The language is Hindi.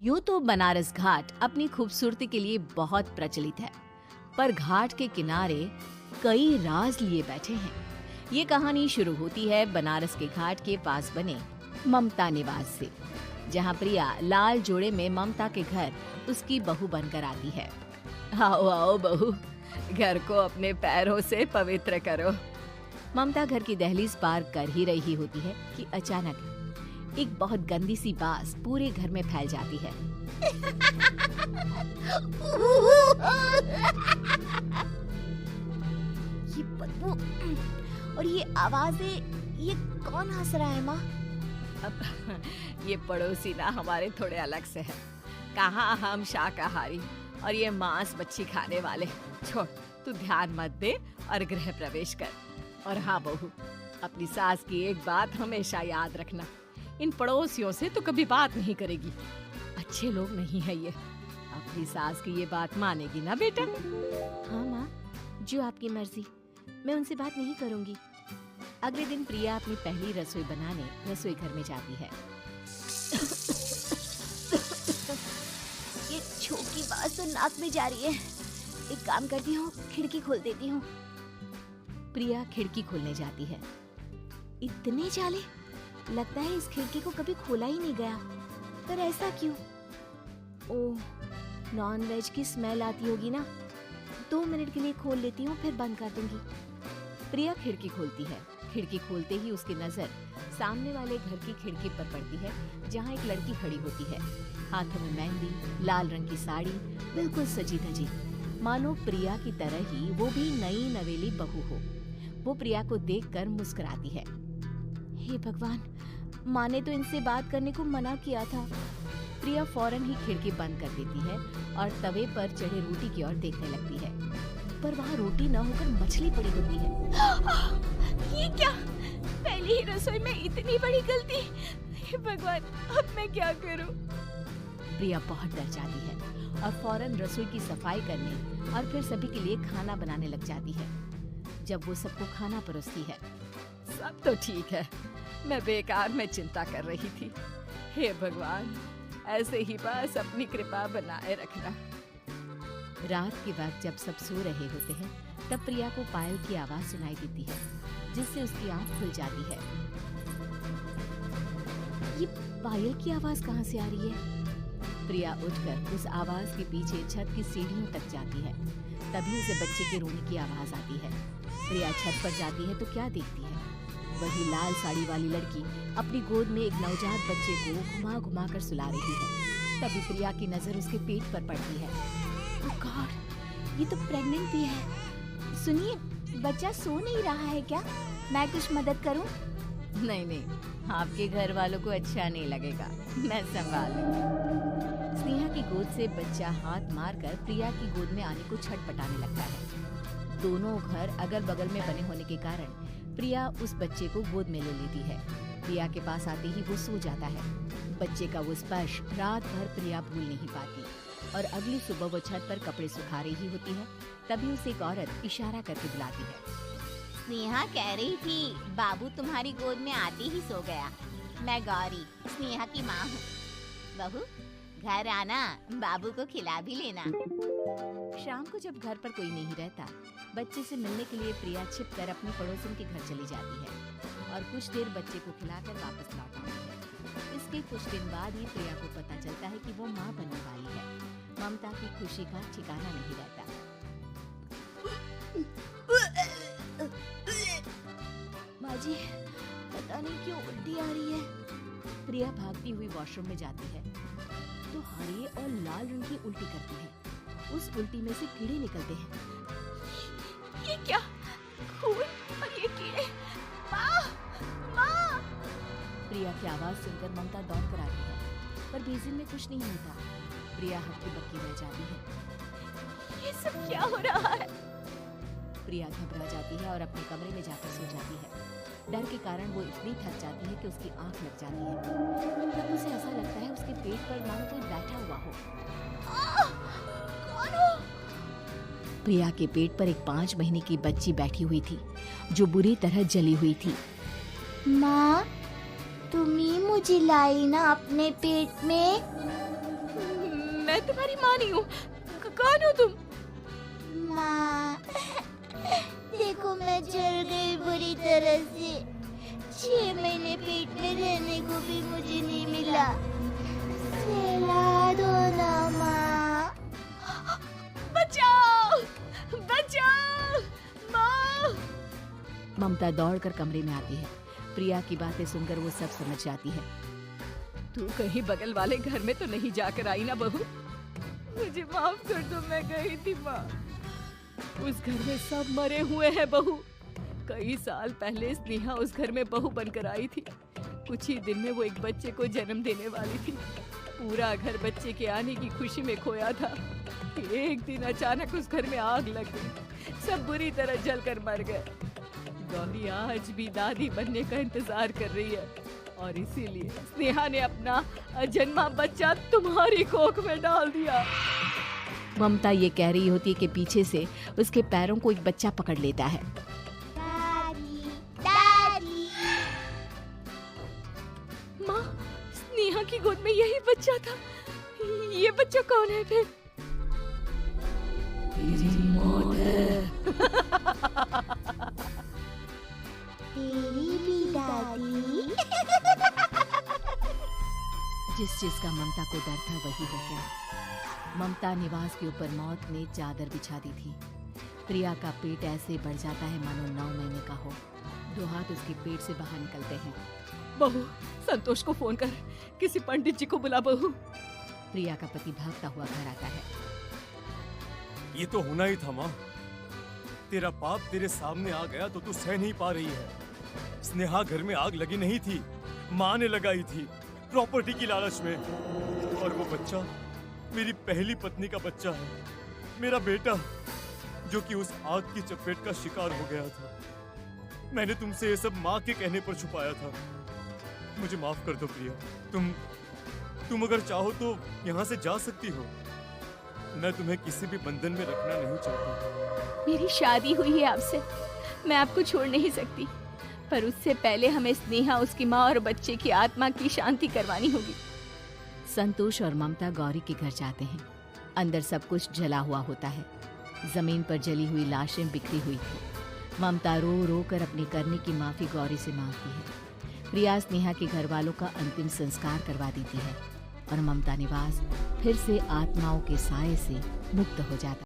यूं तो बनारस घाट अपनी खूबसूरती के लिए बहुत प्रचलित है, पर घाट के किनारे कई राज लिए बैठे हैं। ये कहानी शुरू होती है बनारस के घाट के पास बने ममता निवास से, जहां प्रिया लाल जोड़े में ममता के घर उसकी बहू बनकर आती है। आओ आओ बहू, घर को अपने पैरों से पवित्र करो। ममता घर की दहलीज पार कर ही रही होती है कि अचानक एक बहुत गंदी सी बास पूरे घर में फैल जाती है। ये बदबू और ये आवाजें, ये कौन हंस रहा है माँ? अब ये पड़ोसी ना हमारे थोड़े अलग से है। कहाँ हम शाकाहारी और ये मांस मच्छी खाने वाले। छोड़, तू ध्यान मत दे और गृह प्रवेश कर। और हाँ बहू, अपनी सास की एक बात हमेशा याद रखना, इन पड़ोसियों से तो कभी बात नहीं करेगी। अच्छे लोग नहीं है ये। अपनी सास की ये बात मानेगी ना बेटा? हाँ माँ, जो आपकी मर्जी, मैं उनसे बात नहीं करूंगी। अगले दिन प्रिया अपनी पहली रसोई बनाने रसोई घर में जाती है। ये छोकी बात तो नाक में जा रही है। एक काम करती हूँ, खिड़की खोल देती हूँ। प्रिया खिड़की खोलने जाती है। इतने जाले, लगता है इस खिड़की को कभी खोला ही नहीं गया। पर ऐसा क्यों? ओह, नॉन वेज की स्मेल आती होगी ना। 2 मिनट के लिए खोल लेती हूँ, फिर बंद कर दूंगी। प्रिया खिड़की खोलती है। खिड़की खोलते ही उसकी नजर सामने वाले घर की खिड़की पर पड़ती है, जहाँ एक लड़की खड़ी होती है। हाथों में मेहंदी, लाल रंग की साड़ी, बिल्कुल सजी धजी, मानो प्रिया की तरह ही वो भी नई नवेली बहू हो। वो प्रिया को देखकर मुस्कुराती है। हे भगवान, माँ ने तो इनसे बात करने को मना किया था। प्रिया फौरन ही खिड़की बंद कर देती है और तवे पर चढ़े रोटी की ओर देखने लगती है, पर वहाँ रोटी न होकर मछली पड़ी होती है। ये क्या? पहली ही रसोई में इतनी बड़ी गलती। हे भगवान, अब मैं क्या करूं? प्रिया बहुत डर जाती है और फौरन रसोई की सफाई करने और फिर सभी के लिए खाना बनाने लग जाती है। जब वो सबको खाना परोसती है, सब तो ठीक है, मैं बेकार में चिंता कर रही थी। हे भगवान, ऐसे ही बस अपनी कृपा बनाए रखना। रात के वक्त जब सब सो रहे होते हैं, तब प्रिया को पायल की आवाज सुनाई देती है, जिससे उसकी आंख खुल जाती है। ये पायल की आवाज कहाँ से आ रही है? प्रिया उठकर उस आवाज के पीछे छत की सीढ़ियों तक जाती है। तभी उसे बच्चे के रोने की आवाज आती है। प्रिया छत पर जाती है तो क्या देखती है? वही लाल साड़ी वाली लड़की अपनी गोद में एक नवजात बच्चे को घुमा घुमा कर सुला रही है। तभी प्रिया की नजर उसके पेट पर पड़ती है। ओह गॉड, ये तो प्रेग्नेंट भी है। सुनिए, बच्चा सो नहीं रहा है क्या? मैं कुछ मदद करूं? नहीं नहीं, आपके घर वालों को अच्छा नहीं लगेगा, मैं संभाल लूंगी। स्नेहा की गोद से बच्चा हाथ मारकर प्रिया की गोद में आने को छटपटाने लगता है। दोनों घर अगल बगल में बने होने के कारण प्रिया उस बच्चे को गोद में ले लेती है। प्रिया के पास आते ही वो सो जाता है। बच्चे का वो स्पर्श रात भर प्रिया भूल नहीं पाती और अगली सुबह वो छत पर कपड़े सुखा रही होती है। तभी उसे एक औरत इशारा करके बुलाती है। स्नेहा कह रही थी, बाबू तुम्हारी गोद में आते ही सो गया। मैं गौरी, स्नेहा की माँ हूँ। बहू, घर आना, बाबू को खिला भी लेना। शाम को जब घर पर कोई नहीं रहता, बच्चे से मिलने के लिए प्रिया छिपकर अपनी पड़ोसन के घर चली जाती है और कुछ देर बच्चे को खिलाकर वापस लौट आती है। इसके कुछ दिन बाद ही प्रिया को पता चलता है कि वो माँ बनने वाली है। ममता की खुशी का ठिकाना नहीं रहता। माँ जी, पता नहीं क्यों उल्टी आ रही है। प्रिया भागती हुई वॉशरूम में जाती है तो हरे और लाल रंग की उल्टी करती है। उस उल्टी में से कीड़े निकलते हैं। ये क्या? खून और ये कीड़े! माँ! माँ! प्रिया की आवाज सुनकर ममता दौड़ कर आती है, पर बेसिन में कुछ नहीं होता। प्रिया हक्की बक्की रह जाती है। ये सब क्या हो रहा है? प्रिया घबरा जाती है और अपने कमरे में जाकर सो जाती है। डर के कारण वो इतनी थक जाती है कि उसकी आंख लग जाती है। तब उसे ऐसा लगता है उसके पेट पर मानो कोई बैठा हुआ हो। कौन हो? प्रिया के पेट पर एक 5 महीने की बच्ची बैठी हुई थी, जो बुरी तरह जली हुई थी। माँ, तुम ही मुझे लाई ना अपने पेट में? मैं तुम्हारी माँ नहीं हूँ। कौन हो तुम? माँ, देखो मैं जल गई बुरी तरह से। 6 महीने पेट में रहने को भी मुझे नहीं मिला। सहला दो ना माँ। बचाओ, बचाओ, माँ। ममता दौड़कर कमरे में आती है। प्रिया की बातें सुनकर वो सब समझ जाती है। तू कहीं बगल वाले घर में तो नहीं जाकर आई ना बहू? मुझे माफ कर दो, मैं गई थी माँ। उस घर में सब मरे हुए हैं बहू। कई साल पहले स्नेहा उस घर में बहू बनकर आई थी। कुछ ही दिन में वो एक बच्चे को जन्म देने वाली थी। पूरा घर बच्चे के आने की खुशी में खोया था। एक दिन अचानक उस घर में आग लग गई। सब बुरी तरह जलकर मर गए। गौरी आज भी दादी बनने का इंतजार कर रही है और इसीलिए स्नेहा ने अपना अजन्मा बच्चा तुम्हारी कोख में डाल दिया। ममता ये कह रही होती है कि पीछे से उसके पैरों को एक बच्चा पकड़ लेता है। दादी, दादी। माँ, स्नेहा की गोद में यही बच्चा था। ये बच्चा कौन है फिर? तेरी मौत है। तेरी भी दादी। जिस चीज का ममता को डर था वही हो गया। ममता निवास के ऊपर मौत ने चादर बिछा दी थी। प्रिया का पेट ऐसे बढ़ जाता है मानो 9 महीने का हो। 2 हाथ उसके पेट से बाहर निकलते हैं। बहू, संतोष को फोन कर, किसी पंडित जी को बुला बहू। प्रिया का पति भागता हुआ घर आता है। ये तो होना ही था माँ। तेरा पाप तेरे सामने आ गया तो तू सह नहीं पा रही है। स्नेहा घर में आग लगी नहीं थी, माँ ने लगाई थी, प्रॉपर्टी की लालच में। और वो बच्चा मेरी पहली पत्नी का बच्चा है, मेरा बेटा, जो कि उस आग की चपेट का शिकार हो गया था। मैंने तुमसे ये सब माँ के कहने पर छुपाया था। मुझे माफ कर दो प्रिया। तुम अगर चाहो तो यहाँ से जा सकती हो। मैं तुम्हें किसी भी बंधन में रखना नहीं चाहता। मेरी शादी हुई है आपसे, मैं आपको छोड़ नहीं सकती, पर उससे पहले हमें स्नेहा, उसकी माँ और बच्चे की आत्मा की शांति करवानी होगी। संतोष और ममता गौरी के घर जाते हैं। अंदर सब कुछ जला हुआ होता है। जमीन पर जली हुई लाशें बिखरी हुई थी। ममता रो रो कर अपने करने की माफी गौरी से मांगती है। प्रिया स्नेहा के घर वालों का अंतिम संस्कार करवा देती है और ममता निवास फिर से आत्माओं के साए से मुक्त हो जाता है।